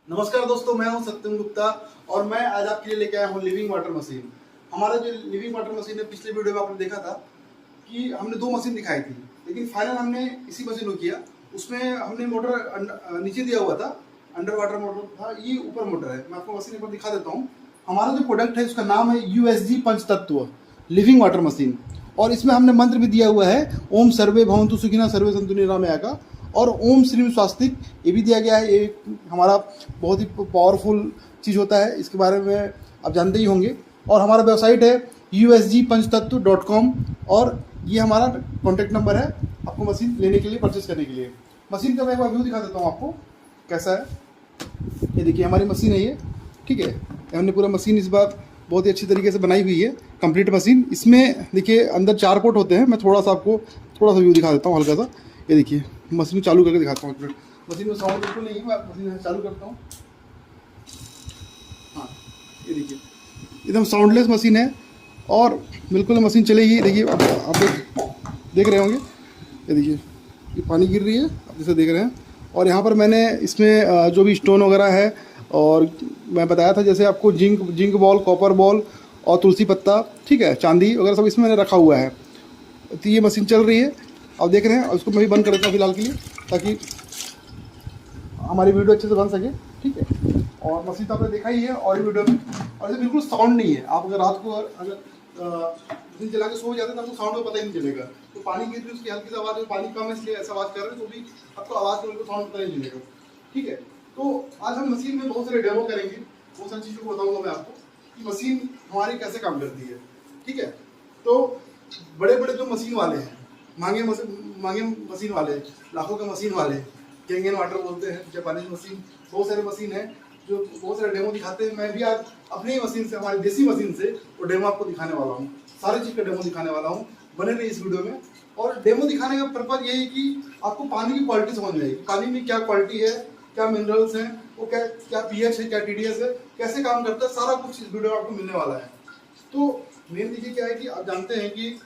नमस्कार दोस्तों, मैं हूं सत्यम गुप्ता और मैं आज आपके लिए लेके आया हूं लिविंग वाटर मशीन। हमारा जो लिविंग वाटर मशीन है, पिछले वीडियो में आपने देखा था कि हमने दो मशीन दिखाई थी, लेकिन फाइनल हमने इसी मशीन को किया। उसमें हमने मोटर नीचे दिया हुआ था, अंडर वाटर मोटर था, ये ऊपर मोटर है। मैं आपको मशीन एक बार दिखा देता हूँ। हमारा जो प्रोडक्ट है उसका नाम है USG पंचतत्व लिविंग वाटर मशीन, और इसमें हमने मंत्र भी दिया हुआ है, ओम सर्वे भवन्तु सुखिनः सर्वे सन्तु निरामया का, और ओम श्रीम स्वास्तिक ये भी दिया गया है। ये हमारा बहुत ही पावरफुल चीज़ होता है, इसके बारे में आप जानते ही होंगे। और हमारा वेबसाइट है usgpanchthattu.com, और ये हमारा कॉन्टैक्ट नंबर है आपको मशीन लेने के लिए, परचेस करने के लिए। मशीन का मैं एक बार व्यू दिखा देता हूँ आपको कैसा है। ये देखिए हमारी मशीन है ये, ठीक है। हमने पूरा मशीन इस बार बहुत ही अच्छी तरीके से बनाई हुई है, कंप्लीट मशीन। इसमें देखिए अंदर 4 पोर्ट होते हैं। मैं थोड़ा सा व्यू दिखा देता हूँ हल्का सा। ये देखिए मशीन चालू करके दिखाता हूँ। मशीन में साउंड बिल्कुल नहीं है, मैं मशीन चालू करता हूँ। हाँ, ये देखिए एकदम साउंडलेस मशीन है और बिल्कुल मशीन चलेगी। देखिए आप देख रहे होंगे, ये देखिए ये पानी गिर रही है, आप जैसे देख रहे हैं। और यहाँ पर मैंने इसमें जो भी स्टोन वगैरह है, और मैं बताया था जैसे आपको जिंक बॉल, कॉपर बॉल और तुलसी पत्ता, ठीक है, चांदी वगैरह सब इसमें मैंने रखा हुआ है। तो ये मशीन चल रही है, आप देख रहे हैं। और इसको मैं भी बंद कर देता हूँ फिलहाल के लिए, ताकि हमारी वीडियो अच्छे से बन सके, ठीक है। और मशीन तो आपने देखा ही है और वीडियो में, और ये बिल्कुल साउंड नहीं है। आप अगर रात को अगर मशीन चला के सो जाते हैं तो आपको साउंड का पता ही नहीं चलेगा। तो पानी गिर रही है, उसकी हल्की सी आवाज़, पानी कम है इसलिए ऐसा आवाज़ कर रहे हैं, तो भी आपको आवाज़ का बिल्कुल साउंड पता नहीं चलेगा, ठीक है। तो आज हम मशीन में बहुत सारे डेमो करेंगे, बहुत सारी चीज़ों को बताऊँगा मैं आपको कि मशीन हमारी कैसे काम करती है, ठीक है। तो बड़े बड़े जो मशीन वाले हैं, महंगे मशीन वाले, लाखों के मशीन वाले, कैंगन वाटर बोलते हैं, जापानीज मशीन, बहुत सारे मशीन है जो बहुत सारे डेमो दिखाते हैं। मैं भी आज अपनी ही मशीन से, हमारी देसी मशीन से वो डेमो आपको दिखाने वाला हूँ। सारी चीज़ का डेमो दिखाने वाला हूँ, बने रहिए इस वीडियो में। और डेमो दिखाने का पर्पज यही है कि आपको पानी की क्वालिटी समझ में आएगी, पानी में क्या क्वालिटी है, क्या मिनरल्स हैं, वो क्या pH है, क्या TDS है, कैसे काम करता है, सारा कुछ इस वीडियो में आपको मिलने वाला है। तो मेन देखिए क्या है कि आप जानते हैं कि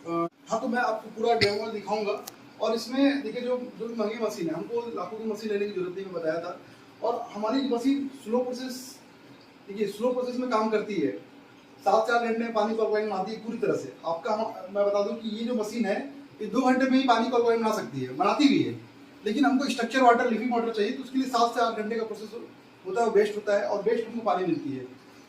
हाँ, तो मैं आपको पूरा डेमो दिखाऊंगा। और इसमें देखिए जो महंगी मशीन है, हमको लाखों की मशीन लेने की जरूरत नहीं, मैं बताया था। और हमारी मशीन स्लो प्रोसेस, देखिए स्लो प्रोसेस में काम करती है। 7-4 घंटे में पानी कॉल्क्वाइन बनाती है पूरी तरह से। मैं बता दूं कि ये जो मशीन है ये 2 घंटे में ही पानी कॉल्क्वाइन बना सकती है, बनाती भी है। लेकिन हमको स्ट्रक्चर वाटर, लिविंग वाटर चाहिए, तो उसके लिए 7 से 8 घंटे का प्रोसेस होता है, वेस्ट होता है, और वेस्ट हमको पानी मिलती है।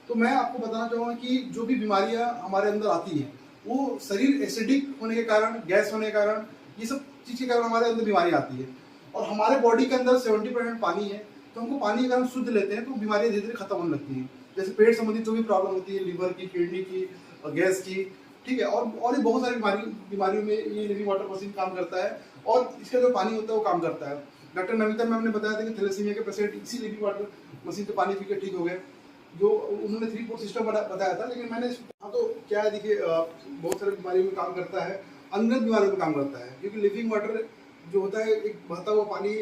तो मैं आपको बताना चाहूँगा कि जो भी बीमारियाँ हमारे अंदर आती हैं, वो शरीर एसिडिक होने के कारण, गैस होने के कारण, ये सब चीज़ के कारण हमारे अंदर बीमारी आती है। और हमारे बॉडी के अंदर 70% पानी है, तो हमको पानी अगर हम शुद्ध लेते हैं तो बीमारियाँ धीरे धीरे खत्म होने लगती हैं। जैसे पेट संबंधित जो भी प्रॉब्लम होती है, लीवर की, किडनी की, गैस की, ठीक है। और ये बहुत सारी बीमारियों में ये लिविंग वाटर मशीन काम करता है, और इसका जो पानी होता है वो काम करता है। डॉक्टर नमिता मैम ने बताया था कि थैलेसीमिया के पेशेंट इसी लिविंग वाटर मशीन से पानी पी के ठीक हो गए, जो उन्होंने 3-4 सिस्टम बताया था। लेकिन मैंने हाँ, तो क्या है देखिए, बहुत सारी बीमारियों में काम करता है, अंदर बीमारियों में काम करता है। क्योंकि लिविंग वाटर जो होता है, एक बहता हुआ पानी,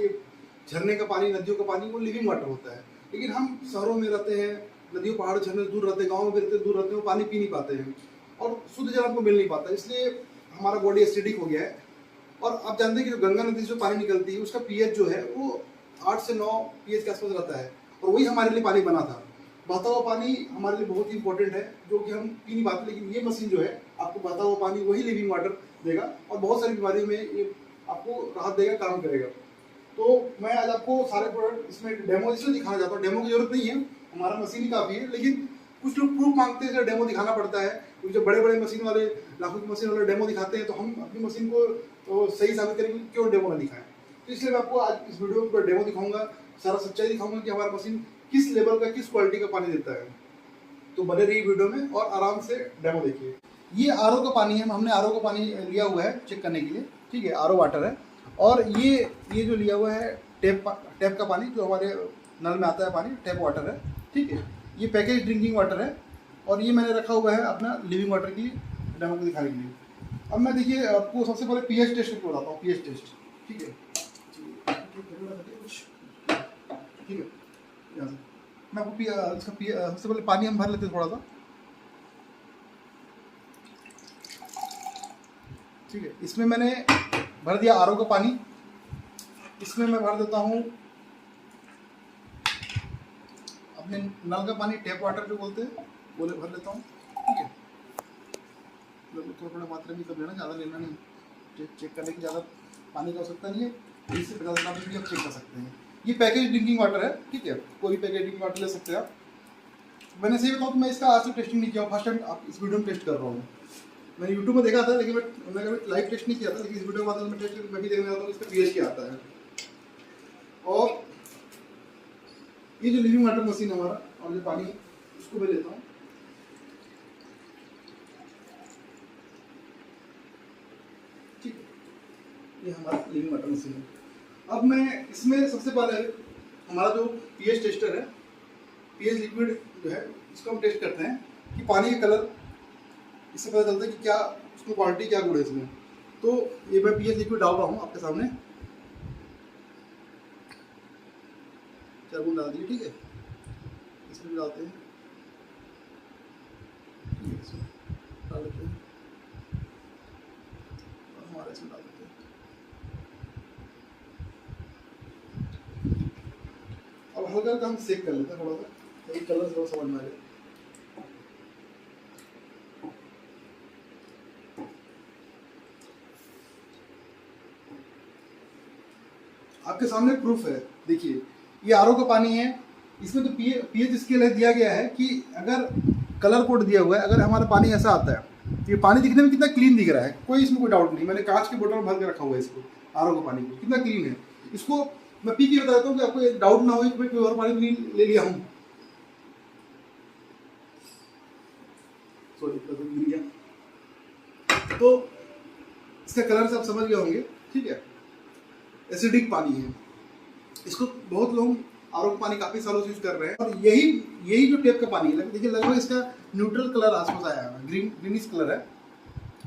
झरने का पानी, नदियों का पानी, वो लिविंग वाटर होता है। लेकिन हम शहरों में रहते हैं, नदियों, पहाड़, झरने दूर रहते हैं, गाँव में भी रहते, दूर रहते हैं, वो पानी पी नहीं पाते हैं, और शुद्ध जल हमको मिल नहीं पाता, इसलिए हमारा बॉडी एसिडिक हो गया है। और आप जानते हैं कि जो गंगा नदी से जो पानी निकलती है, उसका pH जो है वो 8 से 9 pH के आसपास रहता है, और वही हमारे लिए पानी बना था। बहता हुआ पानी हमारे लिए बहुत ही इंपॉर्टेंट है, जो कि हम पी नहीं पाते। लेकिन ये मशीन जो है आपको बहता हुआ पानी, वही लिविंग वाटर देगा, और बहुत सारी बीमारियों में ये आपको राहत देगा, काम करेगा। तो मैं आज आपको सारे प्रोडक्ट इसमें डेमो इसलिए दिखाना चाहता हूँ। डेमो की जरूरत नहीं है, हमारा मशीन ही काफ़ी है, लेकिन कुछ लोग प्रूफ मांगते हैं, डेमो दिखाना पड़ता है। क्योंकि जो बड़े बड़े मशीन वाले, लाखों की मशीन वाले डेमो दिखाते हैं, तो हम अपनी मशीन को तो सही साबित करेंगे, क्यों डेमो ना दिखाएं। तो इसलिए मैं आपको आज इस वीडियो पर डेमो दिखाऊंगा, सारा सच्चाई दिखाऊंगा कि हमारा मशीन किस लेवल का, किस क्वालिटी का पानी देता है। तो बने रहिए वीडियो में और आराम से डेमो देखिए। ये RO का पानी है, हमने RO का पानी लिया हुआ है चेक करने के लिए, ठीक है, RO वाटर है। और ये जो लिया हुआ है टैप का पानी, जो हमारे नल में आता है पानी, टैप वाटर है, ठीक है। ये पैकेज ड्रिंकिंग वाटर है, और ये मैंने रखा हुआ है अपना लिविंग वाटर की डेमो को दिखाने के लिए। अब मैं देखिए आपको सबसे पहले pH टेस्ट करके बताता हूँ, pH टेस्ट, ठीक है, ठीक है। मैं आपको इसका सबसे पहले पानी हम भर लेते हैं थोड़ा सा, ठीक है। इसमें मैंने भर दिया RO का पानी, इसमें मैं भर देता हूँ अपने नल का पानी टैप वाटर जो बोलते हैं वो भर लेता हूँ, ठीक है। थोड़ा मात्रा में कब लेना, ज़्यादा लेना नहीं, चेक करने की ज़्यादा पानी की आवश्यकता नहीं है, 20 से 50 ग्राम भी आप चेक कर सकते हैं। ये पैकेज ड्रिंकिंग वाटर है, ठीक है, कोई भी पैकेज ड्रिंकिंग वाटर ले सकते हैं आप। मैंने सही बताऊँ तो मैं इसका आज तक टेस्टिंग नहीं किया, फर्स्ट टाइम आप इस वीडियो में टेस्ट कर रहा हूँ। मैंने यूट्यूब में देखा था, लेकिन मैं कभी लाइव टेस्ट नहीं किया था, लेकिन इस वीडियो के बाद मैं टेस्ट मैं भी देखने आता हूँ इसका पीएच क्या आता है। और ये जो लिविंग वाटर मशीन है हमारा, और जो पानी है उसको मैं लेता हूँ, ठीक है। ये हमारा लिविंग वाटर मशीन है। अब मैं इसमें सबसे पहले हमारा जो पीएच टेस्टर है, पीएच लिक्विड जो है इसको हम टेस्ट करते हैं कि पानी का कलर, इससे पता चलता है कि क्या उसमें क्वालिटी क्या गुण है इसमें। तो ये मैं पीएच लिक्विड डाल रहा हूँ आपके सामने, 4 बूंद डाल दिए, ठीक है। इसमें भी डालते हैं, डाल देते हैं, और हमारे इसमें डाल देते हैं। अब हल्का हल्का हम सेक कर लेते हैं थोड़ा सा, ताकि कलर थोड़ा समझ में आ जाए। आपके सामने प्रूफ है, देखिए ये आरओ का पानी है, इसमें तो पीएच स्केल है दिया गया है कि अगर कलर कोड दिया हुआ है, अगर हमारा पानी ऐसा आता है तो ये पानी दिखने में कितना क्लीन दिख रहा है, कोई इसमें कोई डाउट नहीं। मैंने कांच के बोतल में भर के रखा हुआ है इसको, आरओ का पानी को, कितना क्लीन है। इसको मैं पी के बताता हूँ कि आपको डाउट ना हो कि कोई और पानी नहीं ले लिया हूँ। सॉरी, तो इसका कलर से आप समझ गए होंगे, ठीक है। एसिडिक पानी है, इसको बहुत लोग आरओ पानी काफी सालों से यूज कर रहे हैं। और यही जो टेप का पानी है, देखिए लगभग इसका न्यूट्रल कलर आसपास आया है, ग्रीनिश कलर है,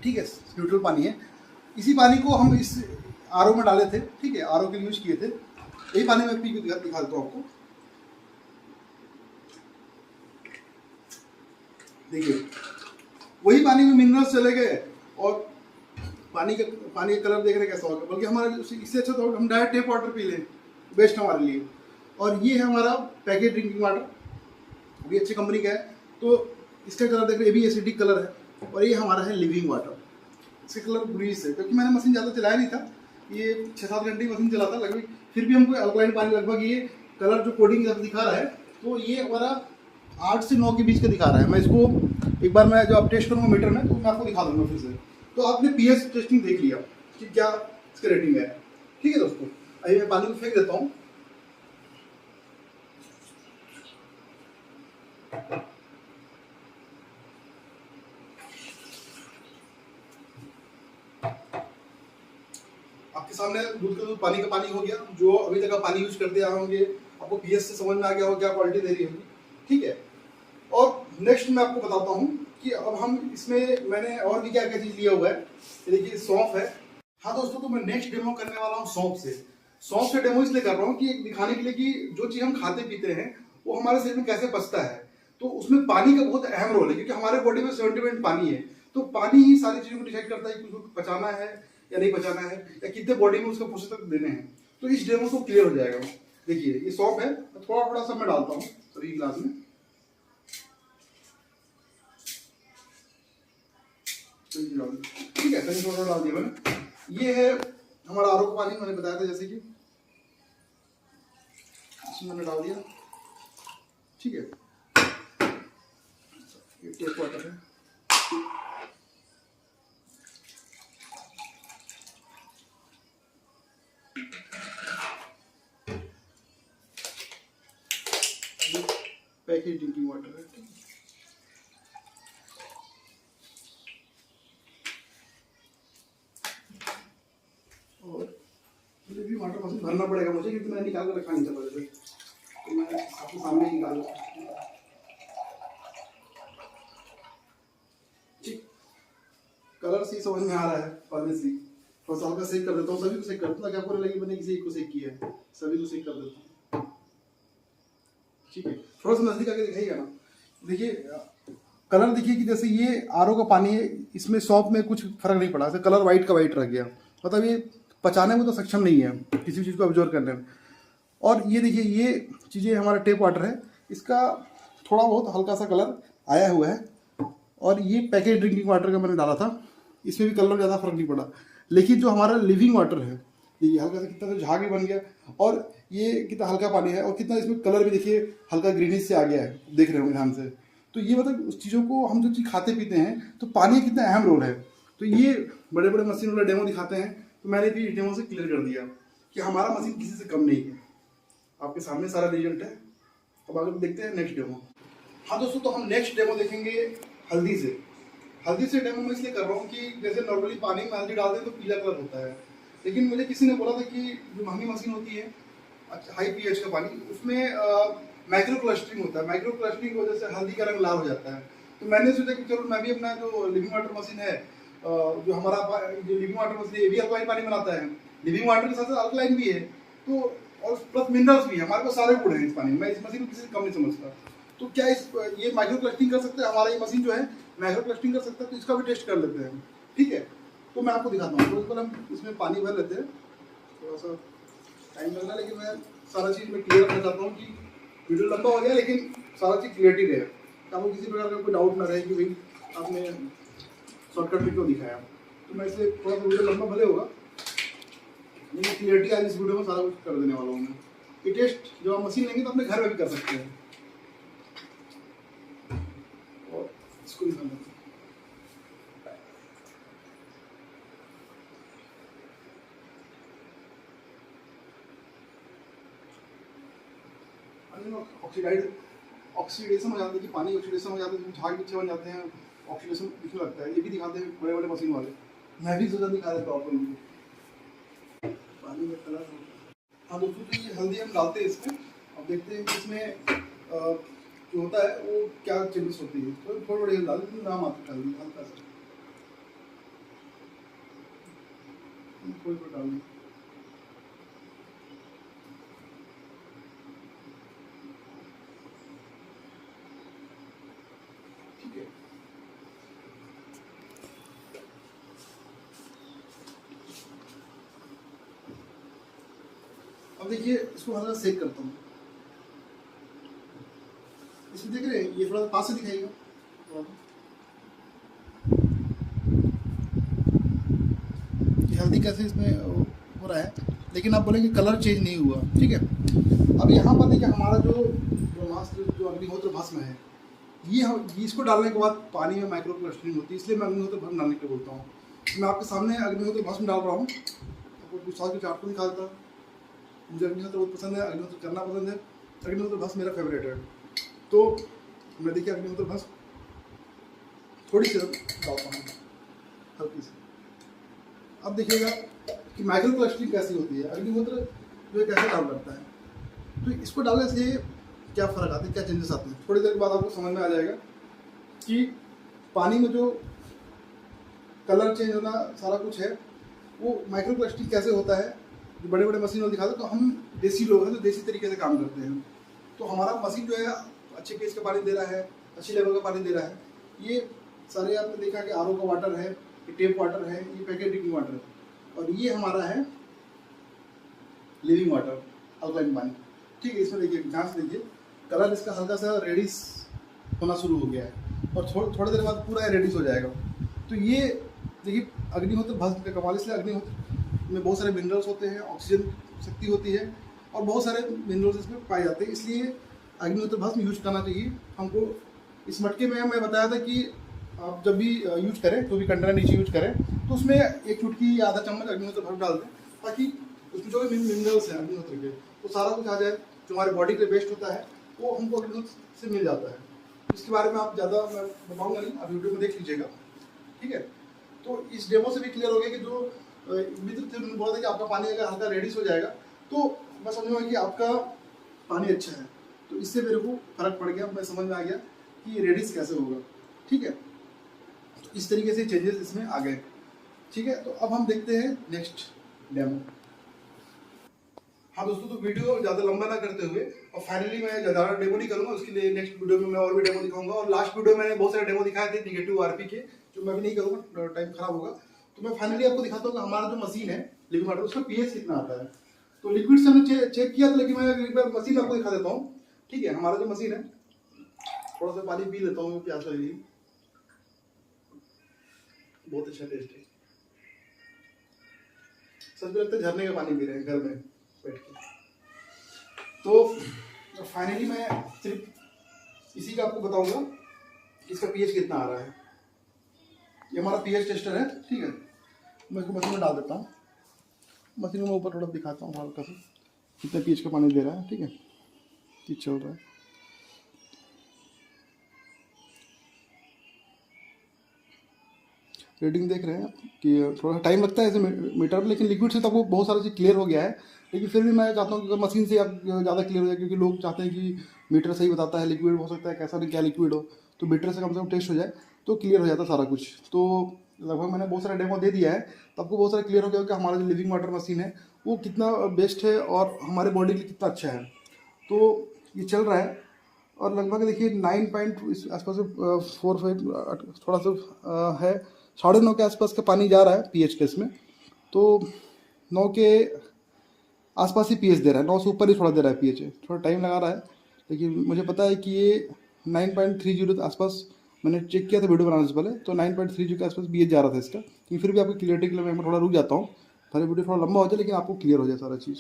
ठीक है, न्यूट्रल पानी है। इसी पानी को हम इस आरओ में डाले थे, ठीक है, आरओ के लिए यूज किए थे। यही पानी मैं पी के दिखा देता हूँ आपको, देखिए वही पानी में मिनरल्स चले गए और पानी का कलर देख रहे कैसा होगा। बल्कि हमारा इससे अच्छा तो हम डायरेक्ट टेप वाटर पी लें, बेस्ट हमारे लिए। और ये है हमारा पैकेज ड्रिंकिंग वाटर, भी अच्छी कंपनी का है। तो इसका कलर देख रहे, ये भी एसिडिक कलर है। और ये हमारा है लिविंग वाटर, इसका कलर ब्लूइश है, क्योंकि मैंने मशीन ज़्यादा चलाया नहीं था, ये 6-7 घंटे की मशीन चला था लगभग, फिर भी हमको अल्कलाइन पानी लगभग ये कलर जो कोडिंग दिखा रहा है, तो ये हमारा 8 से 9 के बीच का दिखा रहा है। मैं इसको एक बार मैं जो आप टेस्ट करूँगा मीटर में, तो मैं आपको दिखा दूँगा फिर से। तो आपने पीएच टेस्टिंग देख लिया कि क्या इसका रेटिंग है, ठीक है दोस्तों। अभी मैं पानी को फेंक देता हूँ। आपके सामने दूध का दूध, पानी का पानी हो गया। जो अभी तक आप पानी यूज करते आए होंगे, आपको पीएच से समझ में आ गया होगा क्या क्वालिटी दे रही होगी, ठीक है। और नेक्स्ट मैं आपको बताता हूँ कि अब हम इसमें मैंने और भी क्या क्या चीज लिया हुआ है। देखिए सौंफ है। हाँ दोस्तों, तो मैं नेक्स्ट डेमो करने वाला हूँ सौंफ से। सौंफ से डेमो इसलिए कर रहा हूँ कि दिखाने के लिए कि जो चीज हम खाते पीते हैं वो हमारे शरीर में कैसे पचता है। तो उसमें पानी का बहुत अहम रोल है, क्योंकि हमारे बॉडी में 70% पानी है। तो पानी ही सारी चीजों को डिसाइड करता है कि उसको पचाना है या नहीं पचाना है, या कितने बॉडी में उसको पोषक तत्व देने हैं। तो इस डेमो को क्लियर हो जाएगा। देखिए ये सौंफ है, थोड़ा थोड़ा सा मैं डालता हूँ सभी गिलास में, ठीक है, कहीं थोड़ा डाल दिया मैंने। ये है हमारा आरओ का पानी, मैंने बताया था जैसे कि इसमें मैंने डाल दिया, ठीक है। ये टेप वाटर है, पैकेज ड्रिंकिंग वाटर है, ठीक है। और मुझे भी वाटर मशीन भरना पड़ेगा मुझे, क्योंकि मैंने निकाल कर रखा नहीं था पहले से, तो मैं आपके सामने निकाल रहा हूँ, ठीक। कलर से समझ में आ रहा है पहले से। थोड़ा सा हल्का सेक कर देता हूँ, सभी को सेक कर देता हूँ, ताकि आपको लगे मैंने किसी एक को सेक किया है। सभी को सेक कर देता हूँ, ठीक है। थोड़ा सा नजदीक आके दिखाइएगा ना। देखिए कलर, देखिए कि जैसे ये आरओ का पानी है, इसमें सौंफ में कुछ फर्क नहीं पड़ा, कलर वाइट का वाइट रह गया, मतलब ये पचाने में तो सक्षम नहीं है किसी चीज़ को ऑब्जर्व करने में। और ये देखिए ये चीज़ें हमारा टेप वाटर है, इसका थोड़ा बहुत हल्का सा कलर आया हुआ है। और ये पैकेज ड्रिंकिंग वाटर का मैंने डाला था, इसमें भी कलर ज़्यादा फर्क नहीं पड़ा। लेकिन जो हमारा लिविंग वाटर है, देखिए हल्का सा कितना झाग भी बन गया, और ये कितना हल्का पानी है, और कितना इसमें कलर भी देखिए हल्का ग्रीनिश से आ गया है, देख रहे होंगे ध्यान से। तो ये मतलब उस चीज़ों को हम जो चीज़ खाते पीते हैं, तो पानी का कितना अहम रोल है। तो ये बड़े बड़े मशीन वाले डेमो दिखाते हैं, तो मैंने भी इस डेमो से क्लियर कर दिया कि हमारा मशीन किसी से कम नहीं है। आपके सामने सारा रिजल्ट है। अब आगे देखते हैं नेक्स्ट डेमो। हाँ दोस्तों, तो हम नेक्स्ट डेमो देखेंगे हल्दी से। हल्दी से डेमो मैं इसलिए कर रहा हूँ कि जैसे नॉर्मली पानी में हल्दी डालते हैं तो पीला कलर होता है, लेकिन मुझे किसी ने बोला था कि जो महंगी मशीन होती है हाई पीएच का पानी, उसमें माइक्रो क्लस्टरिंग होता है। माइक्रो क्लस्टरिंग की वजह से हल्दी का रंग लाल हो जाता है। तो मैंने सोचा कि चलो मैं भी अपना जो लिविंग वाटर मशीन है, जो हमारा जो लिविंग वाटर मशीन है, ये भी अल्कलाइन पानी बनाता है। लिविंग वाटर के साथ साथ अल्कलाइन भी है, तो और प्लस मिनरल्स भी है। हमारे पास सारे गुण हैं इस पानी में। मैं इस मशीन को किसी से कम नहीं समझता। तो क्या ये माइक्रो क्लस्टरिंग कर सकते हैं? हमारा ये मशीन जो है माइक्रो क्लस्टरिंग कर सकता है, तो इसका भी टेस्ट कर लेते हैं। ठीक है, तो मैं आपको दिखाता हूँ। तो इसको हम इसमें पानी भर लेते हैं, थोड़ा सा टाइम लगना, लेकिन मैं सारा चीज़ में क्लियर रखना चाहता हूँ कि वीडियो लंबा हो गया लेकिन सारा चीज़ क्लियरिटी रहे, आपको किसी प्रकार का कोई डाउट ना रहे कि भाई आपने शॉर्टकट में क्यों दिखाया। तो मैं इसलिए थोड़ा सा वीडियो लंबा भले होगा, लेकिन क्लियरिटी आज इस वीडियो में सारा कुछ कर देने वाला हूँ मैं। ये टेस्ट जब आप मशीन लेंगे तो अपने घर में भी कर सकते हैं। और इसको भी समझते हैं। ऑक्सीडेशन हो जाती है कि पानी ऑक्सीडेशन हो जाता है, झाग पीछे बन जाते हैं, ऑक्सीडेशन दिखने लगता है। ये भी दिखाते हैं बड़े बड़े मशीन वाले। मैं भी सोचा दिखा देता हूँ आपको पानी में कलर। हाँ दोस्तों, तो ये हल्दी हम डालते हैं इसमें। अब देखते हैं कि इसमें जो होता है वो क्या चेंजेस होती है। तो थोड़ी बड़ी डाल देते हैं, नाम आता है हल्दी हल्का सा, थोड़ी थोड़ी डाल दें। ठीक है, अब देखिए इसको हल्का सेक करता हूँ। इसमें देख रहे हैं, ये थोड़ा पास से दिखाइएगा। हल्दी कैसे इसमें हो रहा है, लेकिन आप बोलेंगे कलर चेंज नहीं हुआ। ठीक है, अब यहाँ पर देखिए हमारा जो ब्रह्मास्त्र जो अग्निहोत्र भस्म है, ये इसको डालने के बाद पानी में माइक्रो क्लस्टरिंग होती है, इसलिए मैं अग्निहोत्र भस्म डालने के बोलता हूँ। मैं आपके सामने अग्निहोत्र भस्म डाल रहा हूँ, आपको विश्वास के चार्ट को दिखा देता हूँ। मुझे अग्निहोत्र बहुत पसंद है, अग्निहोत्र करना पसंद है। अग्निहोत्र भस्म मेरा फेवरेट है। तो मैं देखिए अग्निहोत्र भस्म थोड़ी सी डालता हूँ, हल्की सी। अब देखिएगा कि माइक्रो क्लस्टरिंग कैसी होती है, अग्निहोत्र जो है कैसे काम करता है। तो इसको डालने से क्या फ़र्क आता है, क्या चेंजेस आते हैं, थोड़ी देर बाद आपको समझ में आ जाएगा कि पानी में जो कलर चेंज होना सारा कुछ है वो माइक्रो क्लस्टरिंग कैसे होता है। जो बड़े बड़े मशीन वाले दिखाते हैं, तो हम देसी लोग हैं तो देसी तरीके से काम करते हैं। तो हमारा मशीन जो है अच्छे केस का पानी दे रहा है, अच्छी लेवल का पानी दे रहा है। ये सारे आपने देखा कि आरओ का वाटर है, ये टेप वाटर है, ये पैकेट ड्रिंकिंग वाटर है, और ये हमारा है लिविंग वाटर अल्कलाइन पानी। ठीक है, इसमें देखिए ध्यान से देखिए, कलर इसका हल्का सा रेडिश होना शुरू हो गया है, और थोड़ी देर बाद पूरा रेडिश हो जाएगा। तो ये देखिए अग्निहोत्र भस्म का कमाल, इसलिए अग्निहोत्र में बहुत सारे मिनरल्स होते हैं, ऑक्सीजन शक्ति होती है, और बहुत सारे मिनरल्स इसमें पाए जाते हैं। इसलिए अग्निहोत्र भस्म यूज करना चाहिए हमको। इस मटके में मैं बताया था कि आप जब भी यूज करें, तो भी कंटेनर नीचे यूज करें, तो उसमें एक चुटकी या आधा चम्मच अग्निहोत्र भस्म डाल दें, ताकि उसमें जो भी मिनरल्स हैं अग्निहोत्र के, तो सारा कुछ आ जाए। जो हमारे बॉडी के बेस्ट होता है वो हमको अग्निहोत्र से मिल जाता है। इसके बारे में आप ज़्यादा मैं बताऊँगा नहीं, आप वीडियो में देख लीजिएगा। ठीक है, तो इस डेमो से भी क्लियर हो गया कि जो मित्र थे उन्होंने बोला था कि आपका पानी अगर हल्का रेडिश हो जाएगा, तो मैं समझूंगा कि आपका पानी अच्छा है। तो इससे मेरे को फर्क पड़ गया, मैं समझ में आ गया कि रेडिश कैसे होगा। ठीक है, तो इस तरीके से चेंजेस इसमें आ गए। ठीक है, तो अब हम देखते हैं नेक्स्ट डेमो। हाँ दोस्तों, तो वीडियो ज़्यादा लंबा ना करते हुए, और फाइनली मैं ज़्यादा डेमो नहीं करूँगा, उसके लिए नेक्स्ट वीडियो में मैं और भी डेमो दिखाऊंगा। और लास्ट वीडियो मैंने बहुत सारे डेमो दिखाए थे निगेटिव आरपी के, जो मैं भी नहीं करूँगा, टाइम खराब होगा। तो मैं फाइनली आपको दिखाता हूँ कि हमारा जो मशीन है लिविंग वाटर, उसका पीएच कितना आता है। तो लिक्विड से हमने चेक किया था, लेकिन मैं एक बार मशीन आपको दिखा देता हूँ। ठीक है। हमारा जो मशीन है, थोड़ा सा पानी पी लेता हूँ, प्यास लगी, बहुत अच्छा टेस्ट है। सच में लगता है झरने का पानी पी रहे हैं घर में बैठ के। तो फाइनली मैं सिर्फ इसी का आपको बताऊंगा कि इसका पीएच कितना आ रहा है। ये हमारा पीएच टेस्टर है, ठीक है। मैं इसको मशीन में डाल देता हूँ, मशीन में ऊपर थोड़ा दिखाता हूँ हल्का सा कितना पीएच का पानी दे रहा है, ठीक है। ये चल रहा है, रीडिंग देख रहे हैं कि थोड़ा टाइम लगता है ऐसे मीटर पर, लेकिन लिक्विड से तो आपको बहुत सारा चीज़ क्लियर हो गया है। लेकिन फिर भी मैं चाहता हूँ कि मशीन से आप ज़्यादा क्लियर हो जाए, क्योंकि लोग चाहते हैं कि मीटर सही बताता है, लिक्विड हो सकता है कैसा नहीं क्या लिक्विड हो, तो मीटर से कम टेस्ट हो जाए तो क्लियर हो जाता है सारा कुछ। तो लगभग मैंने बहुत सारा डेमो दे दिया है, तो आपको बहुत सारा क्लियर हो गया कि हमारा जो लिविंग वाटर मशीन है वो कितना बेस्ट है और हमारे बॉडी के लिए कितना अच्छा है। तो ये चल रहा है और लगभग देखिए 9 पॉइंट आसपास 4-5 थोड़ा सा है, 9.5 के आसपास का पानी जा रहा है पीएच के इसमें। तो 9 के आसपास ही पीएच दे रहा है, 9 से ऊपर ही थोड़ा दे रहा है पीएच, थोड़ा टाइम लगा रहा है। लेकिन मुझे पता है कि ये 9.30 के आसपास, मैंने चेक किया था वीडियो बनाने से पहले, तो 9.30 के आसपास पीएच जा रहा था इसका। लेकिन फिर भी आपको क्लियरिटी के लिए मैं थोड़ा रुक जाता हूँ, पहले वीडियो थोड़ा लंबा हो जाए लेकिन आपको क्लियर हो जाए सारा चीज़।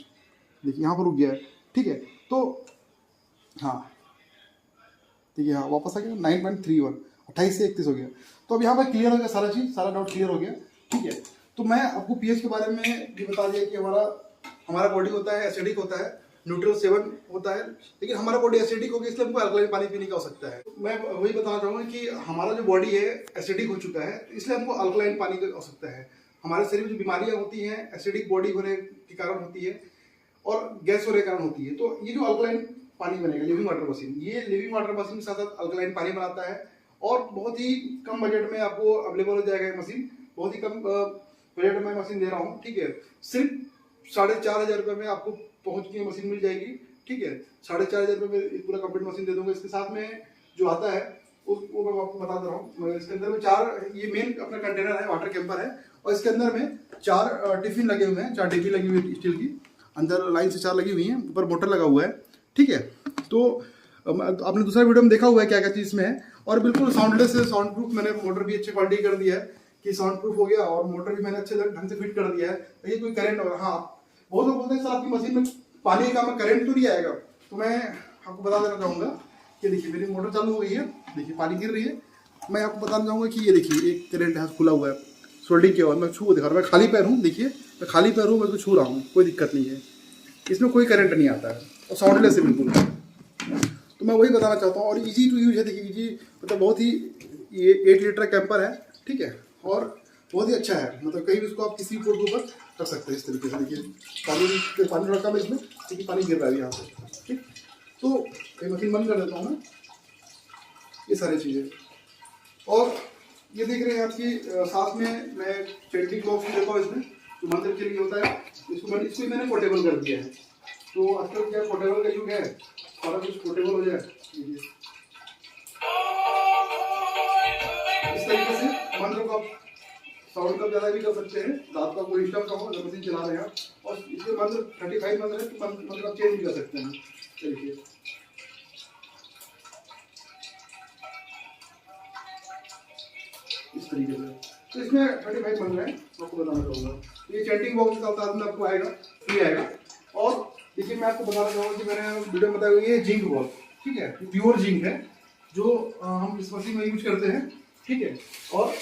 देखिए यहाँ पर रुक गया है, ठीक है। तो हाँ ठीक है, हाँ वापस आ गया 9.31, 28 से 31 हो गया। तो अब यहाँ पर क्लियर हो गया सारा चीज़, सारा डाउट क्लियर हो गया, ठीक है। तो मैं आपको पीएच के बारे में भी बता दिया कि हमारा बॉडी होता है एसिडिक होता है, न्यूट्रल 7 होता है, लेकिन हमारा बॉडी एसिडिक हो गया इसलिए हमको अल्कलाइन पानी पीने का हो सकता है। मैं वही बताना चाहूँगा कि हमारा जो बॉडी है एसिडिक हो चुका है, इसलिए हमको अल्कलाइन पानी का हो सकता है। हमारे शरीर में जो बीमारियाँ होती हैं एसिडिक बॉडी होने के कारण होती है और गैस होने के कारण होती है। तो ये जो अल्कलाइन पानी बनेगा लिविंग वाटर मशीन, ये लिविंग वाटर मशीन के साथ साथ अल्कलाइन पानी बनाता है और बहुत ही कम बजट में आपको अवेलेबल हो जाएगा ये मशीन। बहुत ही कम बजट में मशीन दे रहा हूँ, ठीक है। सिर्फ 4,500 रुपये में आपको पहुँच के मशीन मिल जाएगी, ठीक है। 4,500 रुपये में पूरा कंप्लीट मशीन दे दूंगा। इसके साथ में जो आता है वो मैं आपको बता दे रहा हूँ। इसके अंदर में 4 ये मेन अपना कंटेनर है, वाटर कैंपर है, और इसके अंदर में 4 टिफिन लगे हुए हैं, 4 डिब्बी लगी हुई है स्टील की, अंदर लाइन से 4 लगी हुई हैं, ऊपर मोटर लगा हुआ है, ठीक है। तो आपने दूसरा वीडियो में देखा हुआ है क्या क्या चीज़ इसमें है, और बिल्कुल साउंडलेस है, साउंड प्रूफ। मैंने मोटर भी अच्छी क्वालिटी कर दिया है कि साउंड प्रूफ हो गया, और मोटर भी मैंने अच्छे ढंग से फिट कर दिया है, ये कोई करंट और हाँ बहुत लोग बोलते हैं सर आपकी मशीन में पानी का करंट तो नहीं आएगा। तो मैं आपको बता देना चाहूँगा कि देखिए मेरी मोटर चालू हो गई है, देखिए पानी गिर रही है। मैं आपको बताना चाहूँगा कि ये देखिए एक करंट यहाँ खुला हुआ है सोल्डिंग के बाद, मैं छू दिखा रहा हूँ, मैं खाली पैर हूँ, देखिए मैं खाली पैर हूँ, मैं तो छू रहा हूँ, कोई दिक्कत नहीं है, इसमें कोई करंट नहीं आता है और साउंडलेस है बिल्कुल। तो मैं वही बताना चाहता हूँ, और इजी टू यूज है, देखिए इजी मतलब बहुत ही, ये 8 लीटर कैंपर है, ठीक है, और बहुत ही अच्छा है, मतलब कहीं भी उसको आप किसी पोर्ट के ऊपर रख सकते हैं इस तरीके से। देखिए पानी रखा मैं इसमें, देखिए पानी गिर रहा है यहाँ से, ठीक। तो ये मशीन बंद कर देता हूँ मैं, ये सारी चीज़ें। और ये देख रहे हैं आपकी साथ में मैं चेंटिंग बॉक्स भी देता हूँ इसमें, जो मंदिर के लिए होता है, इसको मैंने पोर्टेबल कर दिया है। तो आजकल क्या पोर्टेबल का युग है, सारा कुछ पोर्टेबल हो जाए, इस तरीके से मंत्र को आप साउंड कम ज़्यादा भी कर सकते हैं, रात का कोई डिस्टर्ब का हो जब मशीन चला रहे हैं, और इसके मंत्र 35 मंत्र है, तो मंत्र आप चेंज भी कर सकते हैं, देखिए इस तरीके से। तो इसमें 35 मंत्र है, आपको बताना चाहूँगा। ये चैंटिंग बॉक्स का साथ में आपको आएगा, फ्री आएगा। और देखिए मैं आपको बताना चाहूँगा कि मैंने वीडियो में बताया ये जिंक बॉल, ठीक है, प्योर जिंक है जो हम इस मशीन में यूज करते हैं, ठीक है। और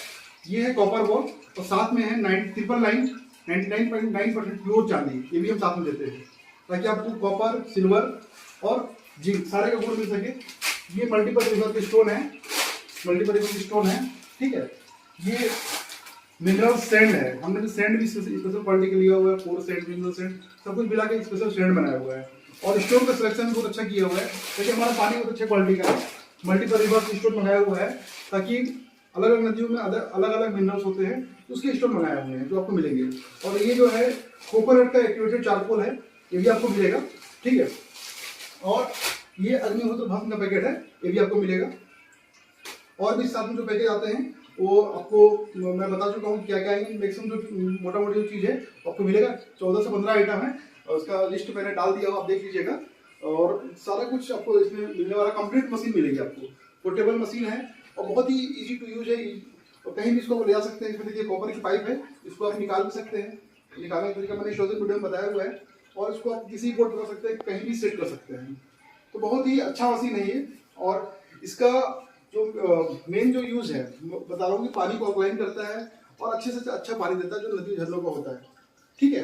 ये है कॉपर बॉल, और साथ में है 99.9% प्योर चांदी, ये भी हम साथ में देते हैं, ताकि आपको कॉपर, सिल्वर और जिंक सारे का गुण मिल सके। ये मल्टीपर्पज स्टोन है, मल्टीपर्पज स्टोन है, ठीक है। ये मिनरल सैंड है, हमने जो सैंड भी स्पेशल क्वालिटी के लिया हुआ है, 4 सैंड, मिनरल सैंड, सब कुछ मिला के स्पेशल सैंड बनाया हुआ है। और स्टोन का सिलेक्शन बहुत अच्छा किया हुआ है, क्योंकि हमारा पानी बहुत अच्छे क्वालिटी का है। मल्टीपल रिवर्स स्टोन मंगाया हुआ है, ताकि अलग अलग नदियों में अलग अलग मिनरल्स होते हैं, उसके स्टोन मंगाए हुए हैं जो आपको मिलेंगे। और ये जो है कोकोनट का एक्टिवेटेड चारकोल है, ये भी आपको मिलेगा, ठीक है। और ये अग्निहोत्र भस्म का पैकेट है, ये भी आपको मिलेगा। और भी साथ में जो पैकेज आते हैं वो आपको मैं बता चुका हूँ क्या क्या है। मैक्सिमम जो मोटा मोटी जो चीज़ है आपको मिलेगा, 14 से 15 आइटम है, और उसका लिस्ट मैंने डाल दिया हो, आप देख लीजिएगा। और सारा कुछ आपको इसमें मिलने वाला, कंप्लीट मशीन मिलेगी आपको। पोर्टेबल मशीन है और बहुत ही इजी टू यूज है, और कहीं भी इसको ले जा सकते हैं। इसमें देखिए कॉपर की पाइप है, इसको आप निकाल भी सकते हैं, निकालने का तरीका मैंने सोशल मीडिया में बताया हुआ है, और इसको आप किसी बोर्ड कर सकते हैं, कहीं भी सेट कर सकते हैं। तो बहुत ही अच्छा मशीन है ये। और इसका जो मेन जो यूज है, बता रहा हूँ कि पानी को अल्कलाइन करता है और अच्छे से अच्छा पानी देता है जो नदी झरनों का होता है। ठीक है,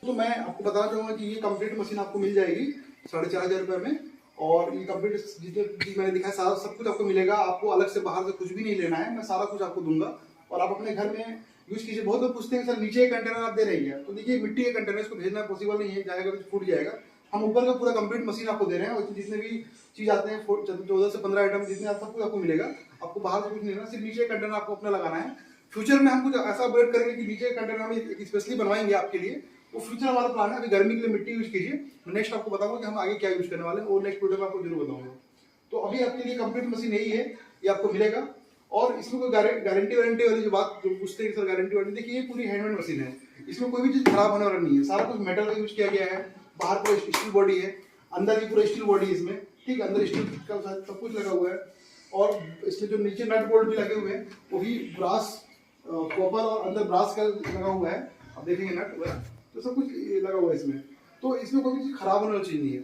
तो मैं आपको बताना चाहूँगा कि ये कंप्लीट मशीन आपको मिल जाएगी 4,500 रुपये में। और ये कंप्लीट जितने चीज मैंने दिखाया सारा सब कुछ आपको मिलेगा, आपको अलग से बाहर से कुछ भी नहीं लेना है, मैं सारा कुछ आपको दूंगा और आप अपने घर में यूज कीजिए। बहुत लोग पूछते हैं सर नीचे एक कंटेनर आप दे रही है, तो देखिए मिट्टी के कंटेनर, इसको भेजना पॉसिबल नहीं है, जाएगा तो फूट जाएगा। हम ऊपर का पूरा कंप्लीट मशीन आपको दे रहे हैं, और जितने भी चीज आते हैं 14 से 15 आइटम जितने सब कुछ आपको मिलेगा। आपको बाहर से कुछ नहीं लेना, सिर्फ नीचे कंटेनर आपको अपना लगाना है। फ्यूचर में हम कुछ ऐसा अपग्रेड करेंगे कि नीचे कंटेनर हम एक स्पेशली बनवाएंगे आपके लिए, वो फ्यूचर हमारा प्लान है। अभी गर्मी के लिए मिट्टी यूज कीजिए, नेक्स्ट आपको बताऊंगा कि हम आगे क्या यूज करने वाले हैं, वो नेक्स्ट वीडियो में आपको जरूर बताऊंगा। तो अभी आपके लिए कंप्लीट मशीन यही है, ये आपको मिलेगा। और इसमें कोई गारंटी वारंटी वाली जो बात जो पूछते हैं सर गारंटी वारंटी, देखिए ये पूरी हैंडमेड मशीन है, इसमें कोई भी चीज खराब होने वाला नहीं है। सारा कुछ मेटल का यूज किया गया है, बाहर पूरा स्टील बॉडी है, अंदर भी पूरा स्टील बॉडी है इसमें। ठीक है, अंदर स्टील का सब कुछ लगा हुआ है, और इसमें जो नीचे नट बोल्ट भी लगे हुए हैं वो भी ब्रास कॉपर और अंदर ब्रास का लगा हुआ है, आप देखेंगे नट वगैरह तो सब कुछ लगा हुआ है इसमें। तो इसमें कोई चीज़ खराब होने वाली चीज़ नहीं है।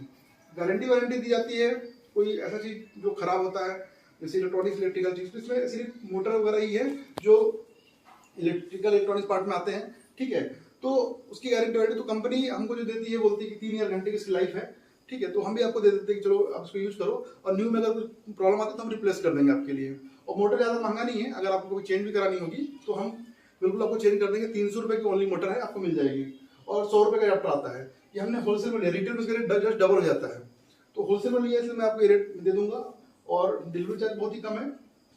गारंटी वारंटी दी जाती है, कोई ऐसा चीज़ जो खराब होता है जैसे इलेक्ट्रॉनिक्स इलेक्ट्रिकल चीज़, तो इसमें सिर्फ मोटर वगैरह ही है जो इलेक्ट्रॉनिक्स पार्ट में आते हैं। ठीक है, तो उसकी गारंटी वारंटी तो कंपनी हमको जो देती है बोलती है कि 3 या घंटे की इसकी लाइफ है। ठीक है, तो हम भी आपको दे देते हैं कि चलो आप इसको यूज करो, और न्यू में अगर कुछ प्रॉब्लम आती है तो हम रिप्लेस कर देंगे आपके लिए। और मोटर ज़्यादा महंगा नहीं है, अगर आपको कोई चेंज भी करानी होगी तो हम बिल्कुल आपको चेंज कर देंगे। 300 रुपये की ओनली मोटर है, आपको मिल जाएगी, और 100 रुपये का एडाप्टर आता है। ये हमने होलसेल में लिया, रिटेल में इसका रेट जस्ट डबल हो जाता है, तो होलसेल में लिया इसलिए मैं आपको ये रेट दे दूंगा, और डिलीवरी चार्ज बहुत ही कम है।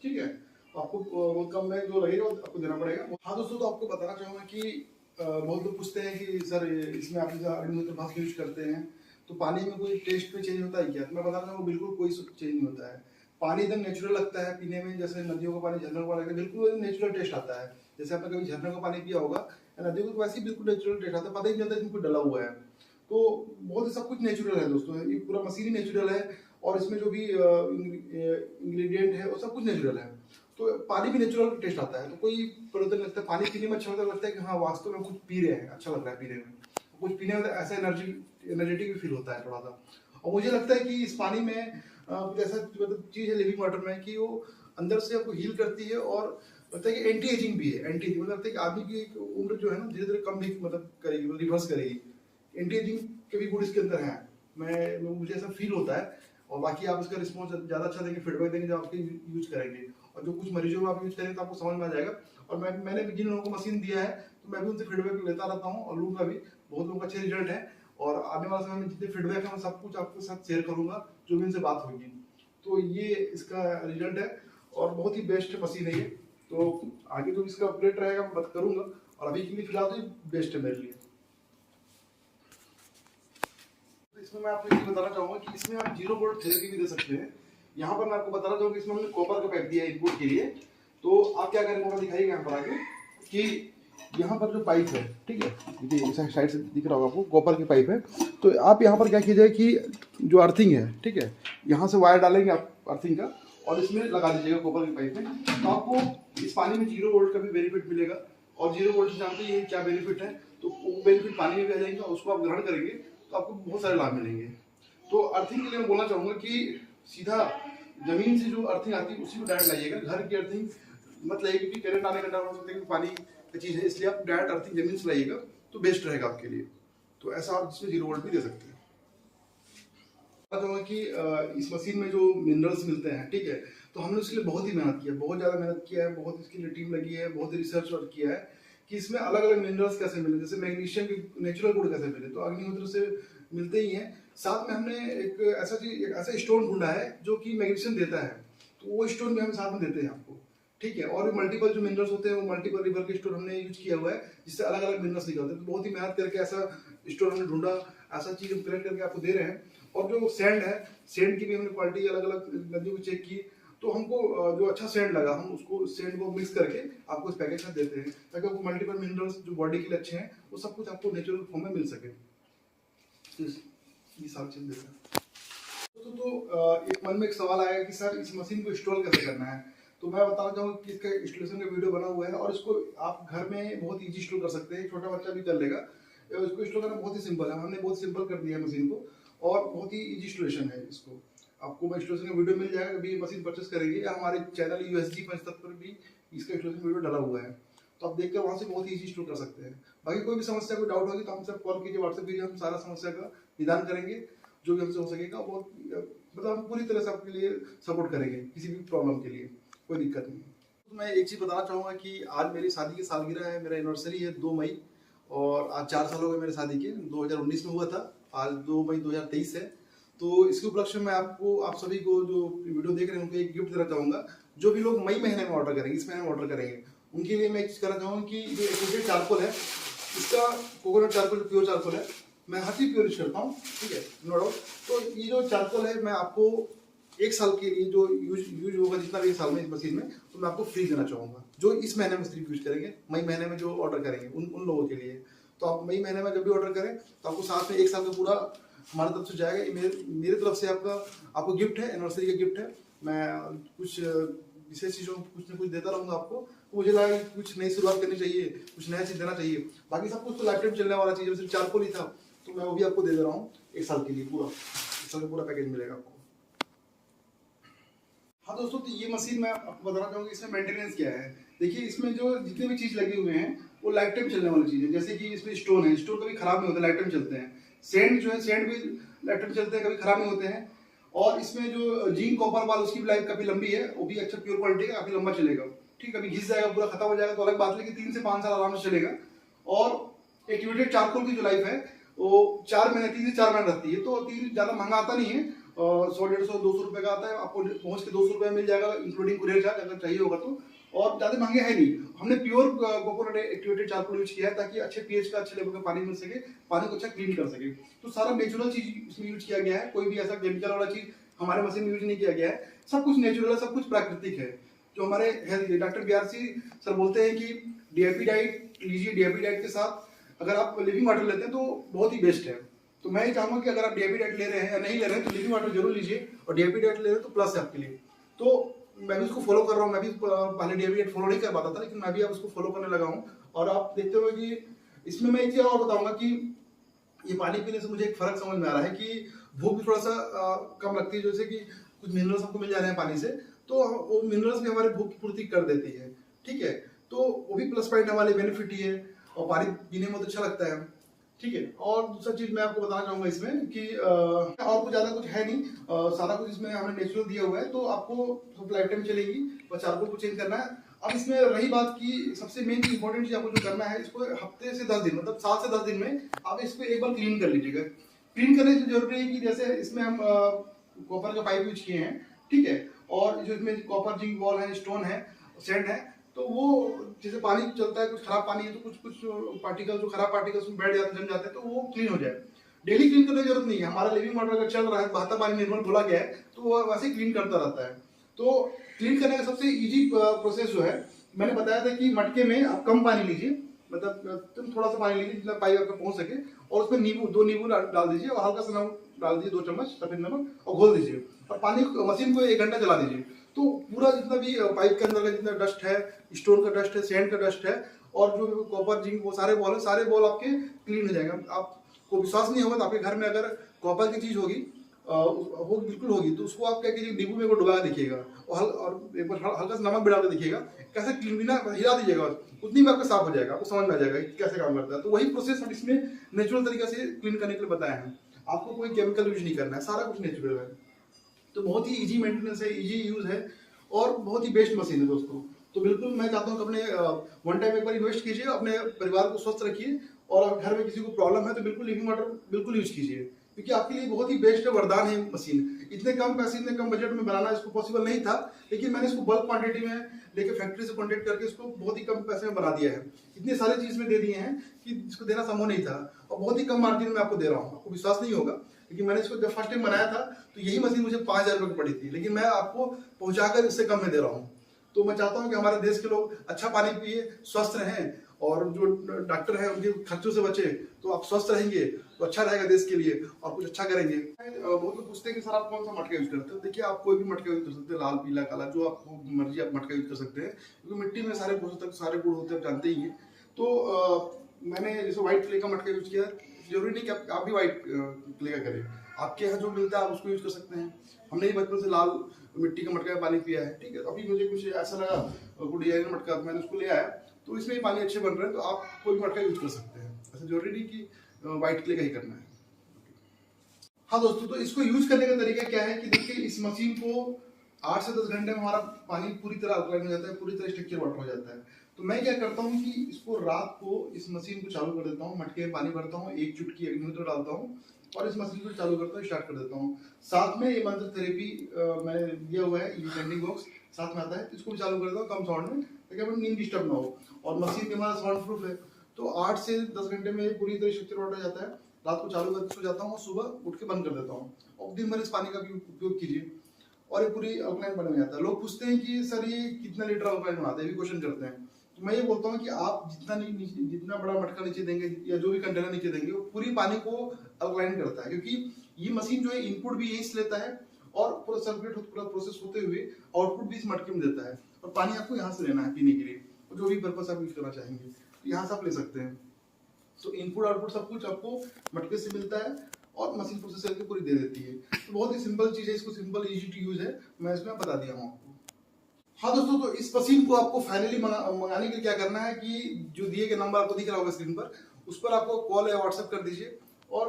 ठीक है, आपको बहुत कम में जो रहेगा आपको देना पड़ेगा। हाँ दोस्तों, तो आपको बताना चाहूँगा कि बहुत लोग पूछते हैं कि सर इसमें आप भाप यूज करते हैं तो पानी में कोई टेस्ट में चेंज होता है क्या? तो मैं बता रहा हूँ बिल्कुल कोई चेंज नहीं होता है। पानी एकदम नेचुरल लगता है पीने में, जैसे नदियों का पानी झरनों का पानी बिल्कुल नेचुरल टेस्ट आता है। जैसे आपने कभी झरने का पानी पिया होगा या नदियों का, वैसे ही बिल्कुल नेचुरल टेस्ट आता है, पता ही नहीं चलता इसमें कुछ डला हुआ है। तो बहुत सब कुछ नेचुरल है दोस्तों, ये पूरा मशीन ही नेचुरल है, और इसमें जो भी इंग्रेडिएंट है वो सब कुछ नेचुरल है। तो पानी भी नेचुरल टेस्ट आता है, तो कोई परिवर्तन लगता है। पानी पीने में अच्छा लगता है कि हाँ वास्तव में कुछ पी रहे हैं, अच्छा लग रहा है पीने में, कुछ पीने में ऐसा एनर्जेटिक भी फील होता है थोड़ा सा। और मुझे लगता है कि इस पानी में कुछ ऐसा मतलब चीज़ है लिविंग वाटर में कि वो अंदर से आपको हील करती है, और लगता है कि एंटी एजिंग भी है। एंटी मतलब लगता है कि आदमी की उम्र जो है ना धीरे धीरे कम भी मतलब करेगी, मतलब रिवर्स करेगी। एंटी एजिंग के भी गुण इसके अंदर है, मुझे ऐसा फील होता है। और बाकी आप इसका रिस्पॉन्स ज़्यादा अच्छा देंगे, फीडबैक देंगे जब आपके यूज करेंगे, और जो कुछ मरीजों में आप यूज करेंगे तो आपको समझ में आ जाएगा। और मैंने भी जिन लोगों को मशीन दिया है तो मैं भी उनसे फीडबैक लेता रहता हूँ और लूँगा भी। बहुत लोगों का अच्छे रिजल्ट है, और आने वाले समय में जितने फीडबैक है मैं सब कुछ आपके साथ शेयर करूँगा जो भी इनसे बात होगी। तो ये इसका रिजल्ट है, और बहुत ही बेस्ट मशीन है ये। तो आगे जो इसका अपडेट रहेगा मैं बात करूँगा, और अभी के लिए फिलहाल तो बेस्ट है मेरे लिए। इसमें मैं आपको ये बताना चाहूँगा कि इसमें आप 0 वोल्ट थेरेपी भी दे सकते हैं। यहाँ पर मैं आपको बताना चाहूँगा कि इसमें हमने कॉपर का पाइप दिया है इनपुट के लिए। तो आप क्या करेंगे दिखाइएगा यहाँ पर आगे कि यहाँ पर जो पाइप है, ठीक है, देखिए इस साइड से दिख रहा होगा आपको, कॉपर की पाइप है। तो आप यहाँ पर क्या कीजिए कि जो अर्थिंग है, ठीक है, यहाँ से वायर डालेंगे आप अर्थिंग का, और इसमें लगा दीजिएगा कॉपर की पाइप में। तो आपको इस पानी में 0 वोल्ट का भी बेनिफिट मिलेगा, और 0 वोल्ट से जानते हैं क्या बेनिफिट है, तो वो बेनिफिट पानी में भी आ जाएंगे, और उसको आप ग्रहण करेंगे तो आपको बहुत सारे लाभ मिलेंगे। तो अर्थिंग के लिए मैं बोलना चाहूँगा कि सीधा जमीन से जो अर्थिंग आती है उसी को डायरेक्ट लाइएगा, घर की अर्थिंग मत लाइए, क्योंकि करंट आने का डर हो सकता है कि पानी की चीज़ है, इसलिए आप डायरेक्ट अर्थिंग जमीन से लाइएगा तो बेस्ट रहेगा आपके लिए। तो ऐसा आप जिसमें 0 वोल्ट भी दे सकते हैं। बताऊँगा कि इस मशीन में जो मिनरल्स मिलते हैं, ठीक है, तो हमने उसके लिए बहुत ही मेहनत किया, बहुत ज़्यादा मेहनत किया है, बहुत इसके लिए टीम लगी है, बहुत रिसर्च वर्क किया है कि इसमें अलग अलग मिनरल्स कैसे मिले, जैसे मैग्नीशियम के नेचुरल गुण कैसे मिले, तो अग्निहोत्र से मिलते ही हैं। साथ में हमने एक ऐसा स्टोन ढूंढा है जो कि मैग्नीशियम देता है, तो वो स्टोन भी हम साथ में देते हैं आपको, ठीक है। और भी मल्टीपल जो मिनरल्स होते हैं वो मल्टीपल रिवर के स्टोन हमने यूज किया हुआ है, जिससे अलग अलग मिनरल्स निकलते हैं। तो बहुत ही मेहनत करके ऐसा स्टोन हमने ढूंढा, ऐसा चीज़ हम कलेक्ट करके आपको दे रहे हैं। और जो सैंड है, सैंड की भी हमने क्वालिटी अलग अलग नदियों को चेक की, तो हमको जो अच्छा सैंड लगा हम उसको सैंड को मिक्स करके आपको इस पैकेज में देते हैं, ताकि आपको मल्टीपल मिनरल्स जो बॉडी के लिए अच्छे हैं वो सब कुछ आपको नेचुरल फॉर्म में मिल सके। ये साल चल देगा। एक मन में एक सवाल आएगा कि सर इस मशीन को इंस्टॉल कैसे करना है। तो मैं बताना चाहूँगा कि इसका इंस्टॉलेशन का वीडियो बना हुआ है और इसको आप घर में बहुत इजी इंस्टॉल कर सकते हैं, छोटा बच्चा भी कर लेगा। इसको इंस्टॉल करना बहुत ही सिंपल है, हमने बहुत सिंपल कर दिया है मशीन को और बहुत ही इजी इंस्टॉलेशन है। इसको आपको मैं इंस्टॉलेशन का वीडियो मिल जाएगा, अभी मशीन परचेस करेंगे या हमारे चैनल USG पंचतत्व पर भी इसका इंस्टॉलेशन वीडियो डाला हुआ है, तो आप देखकर वहाँ से बहुत ईजी इंस्टॉल कर सकते हैं। बाकी कोई भी समस्या, कोई डाउट होगी तो हमसे कॉल कीजिए, व्हाट्सएप कीजिए, हम सारा समस्या का निदान करेंगे जो भी हमसे हो सकेगा। बहुत मतलब हम पूरी तरह से आपके लिए सपोर्ट करेंगे, किसी भी प्रॉब्लम के लिए कोई दिक्कत नहीं। तो मैं एक चीज़ बताना चाहूँगा कि आज मेरी शादी की सालगिरह है, मेरा एनिवर्सरी है 2 मई और आज 4 साल हो गए मेरे शादी के। 2019 में हुआ था, आज 2 मई 2023 है। तो इसके उपलक्ष्य में आपको, आप सभी को जो वीडियो देख रहे हैं उनको एक गिफ्ट देना चाहूँगा। जो भी लोग मई महीने में ऑर्डर करेंगे, इस महीने में ऑर्डर करेंगे, उनके लिए मैं एक चीज़ करना चाहूँगा कि जो एक्टिवेटेड चारकोल है, इसका कोकोनट चारकोल, प्योर चारकोल है, मैं हर चीज़ प्योर यूज करता हूँ, ठीक है, नो डाउट। तो ये जो चारकोल है मैं आपको 1 साल के लिए जो यूज होगा, जितना भी 1 साल में इस मशीन में, तो मैं आपको फ्री देना चाहूँगा। जो इस महीने में सिर्फ यूज करेंगे, मई महीने में जो ऑर्डर करेंगे उन लोगों के लिए। तो आप मई महीने में जब भी ऑर्डर करें तो आपको साथ में 1 साल का पूरा हमारी तरफ से जाएगा। ये मेरी तरफ से आपको गिफ्ट है, एनिवर्सरी का गिफ्ट है। मैं कुछ विशेष चीज़ों कुछ ना कुछ देता रहूँगा आपको। तो मुझे लगा कि कुछ नई शुरुआत करनी चाहिए, कुछ नया चीज़ देना चाहिए। बाकी सब कुछ तो लाइफ टाइम चलने वाला चीज़ है, सिर्फ चारकोल ही था, तो मैं वो भी आपको दे दे रहा हूँ 1 साल के लिए, पूरा 1 साल का पूरा पैकेज मिलेगा आपको। हाँ दोस्तों, तो ये मशीन मैं आपको बताना चाहूँगा इसमें मेंटेनेंस क्या है। देखिए, इसमें जो जितने भी चीज़ लगे हुए हैं वो लाइफ टाइम चलने वाली चीज़ है। जैसे कि इसमें स्टोन है, स्टोन कभी खराब नहीं होते, लाइफ टाइम चलते हैं। सेंड जो है, सेंड भी लाइफ टाइम चलते हैं, कभी खराब नहीं होते हैं। और इसमें जो जिंक कॉपर वाल, उसकी भी लाइफ काफ़ी लंबी है, वो भी अच्छा प्योर क्वालिटी का, काफ़ी लंबा चलेगा। ठीक, अभी घिस जाएगा, पूरा खत्म हो जाएगा तो अलग बात है, लेकिन 3 से 5 साल आराम से चलेगा। और एक्टिवेटेड चारकोल की जो लाइफ है वो 4 महीने, 3 से 4 महीने रहती है। तो 3 ज़्यादा महंगा आता नहीं है, 100, 150, 200 रुपये का आता है। आपको पहुँच के 200 रुपये मिल जाएगा, इंक्लूडिंग कुरियर चार्ज, अगर चाहिए होगा तो। और ज़्यादा महंगे है नहीं। हमने pure coconut activated charcoal use किया है ताकि अच्छे पीएच का, अच्छे लेवल का पानी मिल सके, पानी को अच्छा क्लीन कर सके। तो सारा नेचुरल चीज इसमें यूज किया गया है, कोई भी ऐसा केमिकल वाला चीज हमारे मशीन में यूज नहीं किया गया है। सब कुछ नेचुरल है, सब कुछ प्राकृतिक है। जो हमारे हेल्थ डॉक्टर BRC सर बोलते हैं कि DAP डाइट लीजिए, DAP डाइट के साथ अगर आप लिविंग वाटर लेते हैं तो बहुत ही बेस्ट है। तो मैं ये चाहूँगा कि अगर आप DAP डाइट ले रहे हैं या नहीं ले रहे हैं तो लिविंग वाटर जरूर लीजिए, और DAP डाइट ले रहे हैं तो प्लस है आपके लिए। तो मैं भी उसको फॉलो कर रहा हूँ। मैं भी पहले DAP डाइट फॉलो नहीं कर पाता था, लेकिन मैं भी अब उसको फॉलो करने लगा हूँ। और आप देखते हो कि इसमें मैं एक चीज़ और बताऊंगा कि ये पानी पीने से मुझे एक फर्क समझ में आ रहा है कि भूख भी थोड़ा सा कम लगती है। जैसे कि कुछ मिनरल्स हमको मिल जा रहे हैं पानी से, तो वो मिनरल्स भी हमारे भूख की पूर्ति कर देती है। ठीक है, तो वो भी प्लस पॉइंट हमारे बेनिफिट ही है, और पानी पीने में बहुत अच्छा लगता है। ठीक है, और दूसरा चीज मैं आपको बताना चाहूंगा इसमें कि और कुछ ज्यादा कुछ है नहीं, सारा कुछ इसमें हमने नेचुरल दिया हुआ है, तो आपको सब लाइफ टाइम चलेगी, बस चारकोल को चेंज करना है। अब इसमें रही बात की सबसे मेन इंपॉर्टेंट चीज आपको जो करना है, इसको हफ्ते से 10 दिन, मतलब 7 से 10 दिन में आप इसको एक बार क्लीन कर लीजिएगा। क्लीन करने की जरूरत है कि जैसे इसमें हम कॉपर का पाइप यूज किए हैं, ठीक है, और जो इसमें कॉपर जिंक वॉल है, स्टोन है, सेंड है, तो वो जैसे पानी चलता है, कुछ खराब पानी है तो कुछ पार्टिकल, जो खराब पार्टिकल्स उसमें बैठ जाते हैं, जम जाते हैं, तो वो क्लीन हो जाए। डेली क्लीन करने की जरूरत नहीं है। हमारा लिविंग वाटर अगर चल रहा है, बहता पानी निर्मल खोला गया है, तो वो वैसे ही क्लीन करता रहता है। तो क्लीन करने का सबसे इजी प्रोसेस जो है, मैंने बताया था कि मटके में आप कम पानी लीजिए, मतलब तुम थोड़ा सा पानी लीजिए जितना पाइप आपको पहुंच सके, और उसमें नींबू, 2 नींबू डाल दीजिए, और हल्का सा नमक डाल दीजिए, 2 चम्मच सफेद नमक, और घोल दीजिए, और पानी मशीन को 1 घंटा चला दीजिए। तो पूरा जितना भी पाइप के अंदर का जितना डस्ट है, स्टोन का डस्ट है, सेंड का डस्ट है, और जो कॉपर जिंक, वो सारे बॉल है, सारे बॉल आपके क्लीन हो जाएंगे। आपको विश्वास नहीं होगा तो आपके घर में अगर कॉपर की चीज होगी, वो बिल्कुल होगी, तो उसको आप क्या कीजिए, नींबू में डुबा देखिएगा, और एक बार हल्का सा नमक भी डाल के देखिएगा, कैसे क्लीन, बिना हिला दीजिएगा, उतनी में आपका साफ हो जाएगा, आपको समझ में आ जाएगा कि कैसे काम करता है। तो वही प्रोसेस हम इसमें नेचुरल तरीके से क्लीन करने के लिए बताए हैं। आपको कोई केमिकल यूज नहीं करना है, सारा कुछ नेचुरल है। तो बहुत ही इजी मेंटेनेंस है, इजी यूज है, और बहुत ही बेस्ट मशीन है दोस्तों। तो बिल्कुल मैं चाहता हूँ कि अपने वन टाइम एक बार इन्वेस्ट कीजिए, अपने परिवार को स्वस्थ रखिए, और घर में किसी को प्रॉब्लम है तो बिल्कुल लिविंग वाटर बिल्कुल यूज कीजिए, क्योंकि आपके लिए बहुत ही बेस्ट है, वरदान है मशीन। इतने कम पैसे, इतने कम बजट में बनाना इसको पॉसिबल नहीं था, लेकिन मैंने इसको बल्क क्वांटिटी में लेके फैक्ट्री से कॉन्टेक्ट करके इसको बहुत ही कम पैसे में बना दिया है। इतने सारे चीज में दे दिए हैं कि इसको देना संभव नहीं था, और बहुत ही कम मार्जिन में आपको दे रहा हूँ। आपको विश्वास नहीं होगा, लेकिन मैंने इसको जब फर्स्ट टाइम बनाया था तो यही मशीन मुझे 5,000 रुपये की पड़ी थी, लेकिन मैं आपको पहुंचाकर इससे कम में दे रहा हूँ। तो मैं चाहता हूँ कि हमारे देश के लोग अच्छा पानी पिए, स्वस्थ रहें, और जो डॉक्टर हैं उनके खर्चों से बचे। तो आप स्वस्थ रहेंगे तो अच्छा रहेगा देश के लिए और कुछ अच्छा करेंगे। बहुत लोग पूछते हैं कि सर आप कौन सा मटका यूज करते हो। देखिए आप कोई भी मटका यूज कर सकते हैं, लाल पीला काला जो आपको मर्जी आप मटका यूज कर सकते हैं, क्योंकि मिट्टी में सारे पोषक तत्व सारे गुण होते हैं, आप जानते ही हैं। तो मैंने जैसे व्हाइट क्ले का मटका यूज किया, जरूरी नहीं कि आप भी व्हाइट क्ले का करें, आपके यहाँ जो मिलता है आप उसको यूज कर सकते हैं। हमने ही बचपन से लाल मिट्टी का मटका में पानी पिया है, ठीक है। अभी मुझे कुछ ऐसा लगा कोई डिजाइन मटका, मैंने उसको ले आया, तो इसमें ही पानी अच्छे बन रहे हैं, तो आप कोई मटका यूज कर सकते हैं, ऐसा जरूरी नहीं कि व्हाइट क्ले का ही करना है। हाँ दोस्तों, तो इसको यूज करने का तरीका क्या है कि देखिए इस मशीन को 8 से 10 घंटे में हमारा पानी पूरी तरह अल्कलाइन हो जाता है, पूरी तरह स्ट्रक्चर वाटर हो जाता है। तो मैं क्या करता हूँ कि इसको रात को इस मशीन को चालू कर देता हूँ, मटके में पानी भरता हूँ, 1 चुटकी अग्निहोत्र डालता हूँ और इस मशीन को चालू करता हूँ, स्टार्ट कर देता हूँ। साथ में ये मंत्र थेरेपी मैंने दिया हुआ है, ये सेंडिंग बॉक्स साथ में आता है, तो इसको भी चालू कर देता हूँ कम साउंड में, ताकि हमें नींद डिस्टर्ब ना हो। और मशीन भी हमारा साउंड प्रूफ है, तो 8 से 10 घंटे में पूरी तरह स्ट्रक्चर वाटर हो जाता है। रात को चालू करके सो जाता हूँ और सुबह उठ के बंद कर देता हूँ, और दिन भर इस पानी का भी उपयोग कीजिए और ये पूरी अल्कलाइन बन जाता है। लोग पूछते हैं कि सर ये कितना लीटर अल्कलाइन बनाते हैं, भी क्वेश्चन करते हैं। तो मैं ये बोलता हूँ कि आप जितना बड़ा मटका नीचे देंगे या जो भी कंटेनर नीचे देंगे, वो पूरी पानी को अल्कलाइन करता है, क्योंकि ये मशीन जो है इनपुट भी यहीं से लेता है और पूरा सर्कुलेट पूरा प्रोसेस होते हुए आउटपुट भी इस मटके में देता है, और पानी आपको यहाँ से लेना है पीने के लिए, और जो भी पर्पस आप यूज करना चाहेंगे तो यहाँ से आप ले सकते हैं। तो इनपुट आउटपुट सब कुछ आपको मटके से मिलता है और मशीन प्रोसेस करके पूरी दे देती है। तो बहुत ही सिंपल चीज है, इसको सिंपल इजी टू यूज है, मैं इसमें बता दिया हूँ आपको। हाँ दोस्तों, तो इस मशीन को आपको फाइनली मंगाने के लिए क्या करना है कि जो दिए गए नंबर आपको दिख रहा होगा स्क्रीन पर, उस पर आपको कॉल या व्हाट्सएप कर दीजिए और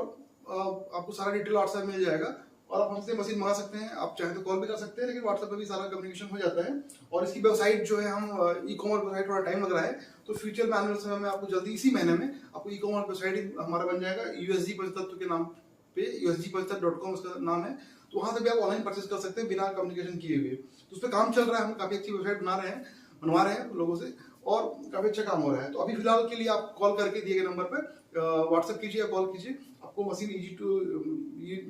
आपको सारा डिटेल व्हाट्सएप मिल जाएगा और आप हमसे मशीन मंगा सकते हैं। आप चाहे तो कॉल भी कर सकते हैं, लेकिन व्हाट्सएप पर भी सारा कम्युनिकेशन हो जाता है। और इसकी वेबसाइट जो है, हम ई कॉमर्स वेबसाइट, थोड़ा टाइम लग रहा है, तो फ्यूचर में आने वाले समय में आपको जल्दी इसी महीने में आपको ई कॉमर्स वेबसाइट हमारा बन जाएगा, यूएसजी पंचतत्व के नाम पे, usgpanchtat.com उसका नाम है। तो वहां से भी आप ऑनलाइन परचेज कर सकते हैं बिना कम्युनिकेशन किए हुए। तो उस पर काम चल रहा है, हम काफी अच्छी वेबसाइट बनवा रहे हैं लोगों से, और काफी अच्छा काम हो रहा है। तो अभी फिलहाल के लिए आप कॉल करके दिए गए नंबर पर व्हाट्सएप कीजिए या कॉल कीजिए, आपको मशीन इजी टू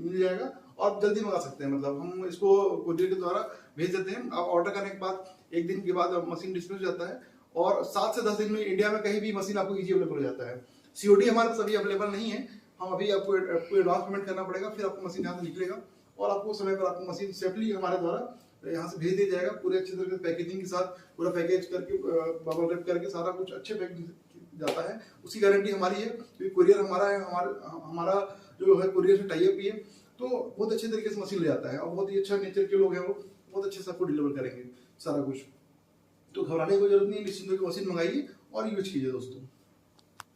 मिल जाएगा और जल्दी मंगा सकते हैं। मतलब हम इसको कोरियर के द्वारा भेज देते हैं, आप ऑर्डर करने के बाद 1 दिन के बाद मशीन डिस्पैच हो जाता है, और 7 से 10 दिन में इंडिया में कहीं भी मशीन आपको इजी अवेलेबल हो जाता है। सीओडी हमारे पास अभी अवेलेबल नहीं है, हम अभी आपको एडवांस पेमेंट करना पड़ेगा, फिर आपको मशीन यहाँ से निकलेगा और आपको समय पर आपको मशीन सेफली हमारे द्वारा यहाँ से भेज दिया जाएगा, पूरे अच्छे तरीके से पैकेजिंग के साथ, पूरा पैकेज करके बबल रैप करके सारा कुछ अच्छे पैकेज जाता है। उसकी गारंटी हमारी है, क्योंकि कुरियर हमारा है, हमारा जो है कुरियर से टाई अप भी है, तो बहुत अच्छे तरीके से मशीन ले जाता है और बहुत ही अच्छा नेचर के लोग हैं, वो बहुत अच्छे से आपको डिलीवर करेंगे सारा कुछ। तो घबराने की जरूरत नहीं, निश्चिंत होकर मशीन मंगाइए और यूज कीजिए दोस्तों।